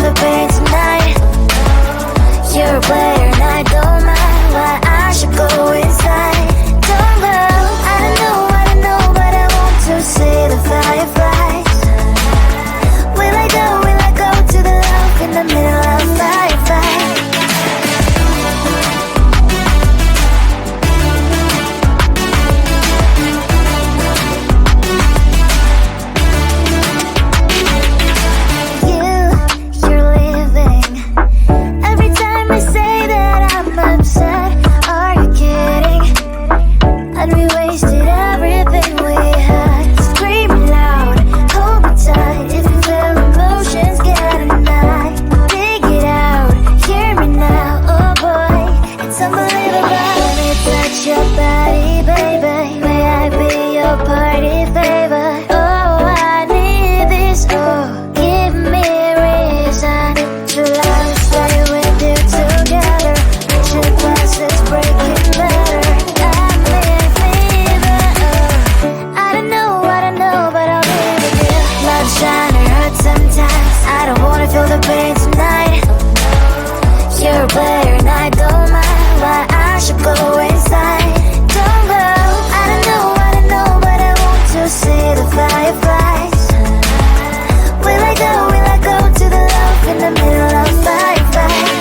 the pain tonight. You're a player and I don't mind why I should go inside. Don't go, I don't know, but I want to see the fireflies. Will I go to the love in the middle of fireflies? You're leaving. Every time I say that I'm upset, are you kidding? And we wasted everything we had. Screaming loud, hold me tight. If you feel emotions, get a knife. Dig it out, hear me now. Oh boy, it's unbelievable. Let me touch your body, baby. May I be your party favor? Oh, I need this. Oh, give me a reason to love. Stay with you together. Picture glasses breaking better. I'm in fever. I don't know, but I'll be with you. Love shine or hurt sometimes. I don't wanna feel the pain tonight. You're a player and I don't mind why I should go inside. Don't go, I don't know, but I want to see the fireflies. Will I go to the love in the middle of fireflies?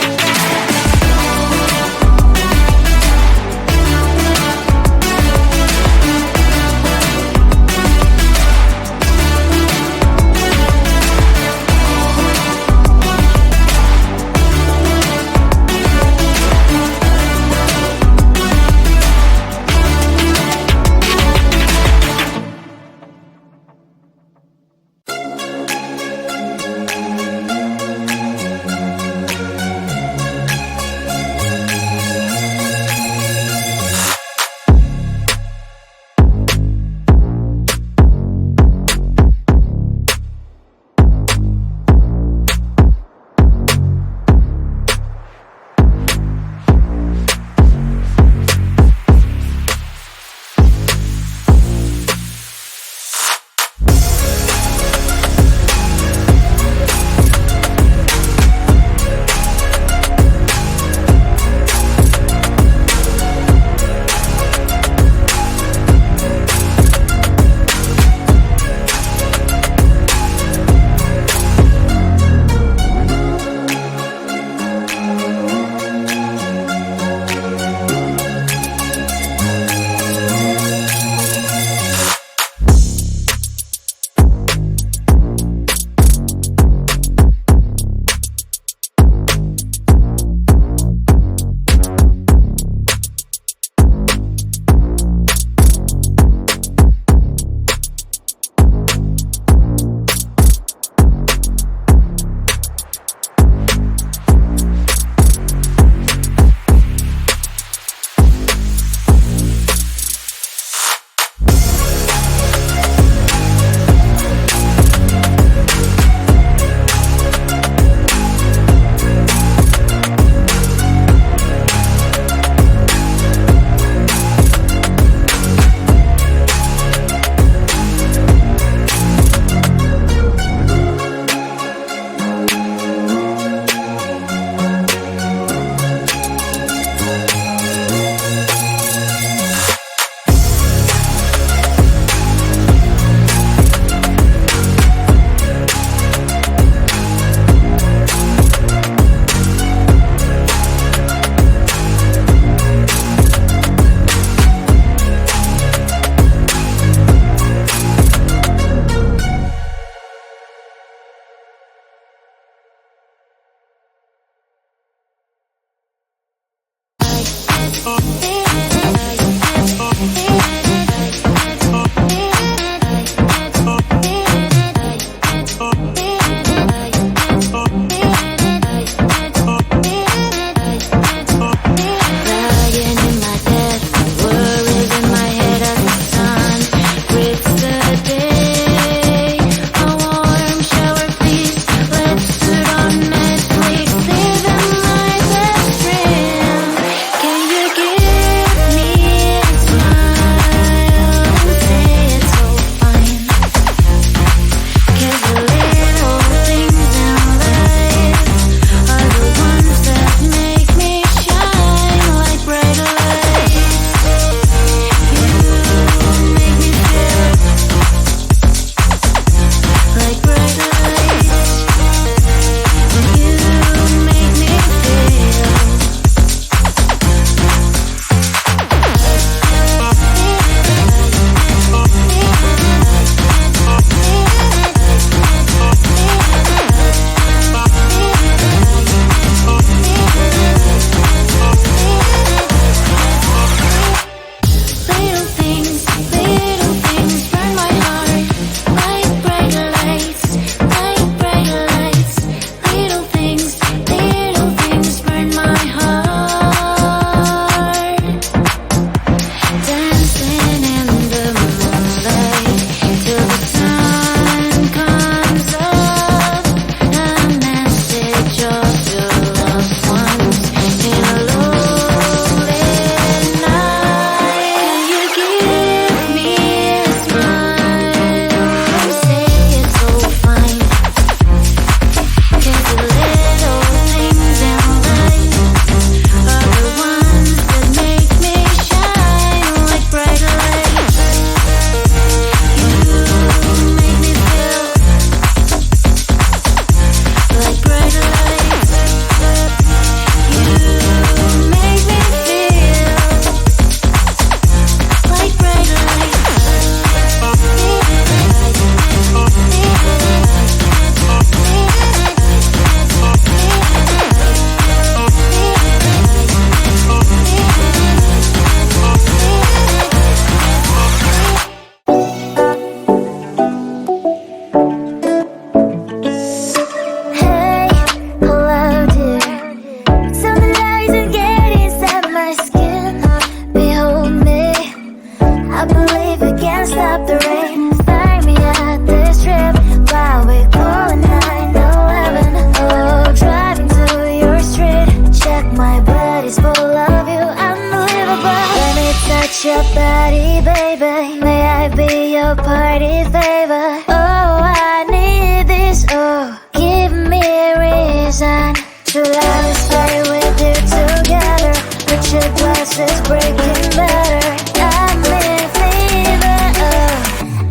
glasses breaking better. I'm in fever.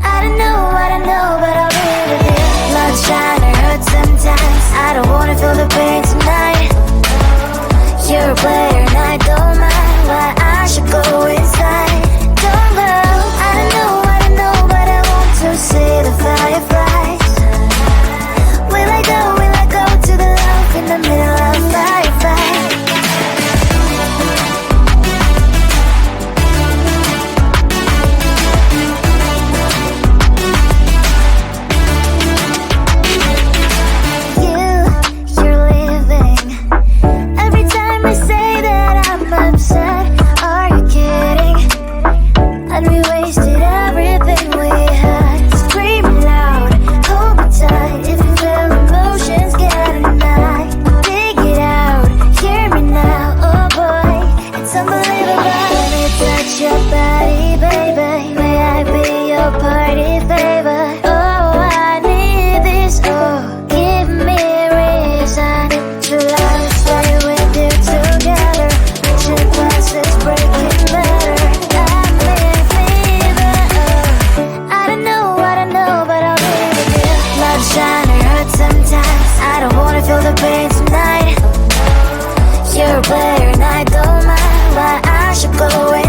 I don't know, but I'll be with you. Love trying to hurt sometimes. I don't wanna feel the pain tonight. You're a player and I don't mind. Why I should go inside. Don't go. I don't know, but I want to see the fireflies. Will I go to the love in the middle of fireflies? You're leaving. Every time I say that I'm upset, are you kidding? And we wasted everything we had. Screaming loud, hold me tight. If you feel emotions getting high, dig it out, hear me now. Oh boy, it's unbelievable. Let me touch your body, baby. May I be your party favor? Oh, I need this. Oh, give me reason to love, stay with you together. Your glasses breaking better. I'm in fever. I don't know, but I'll be with you. Love trying to hurt sometimes. I don't wanna feel the pain tonight. You're a player and I don't mind. Why I should go away.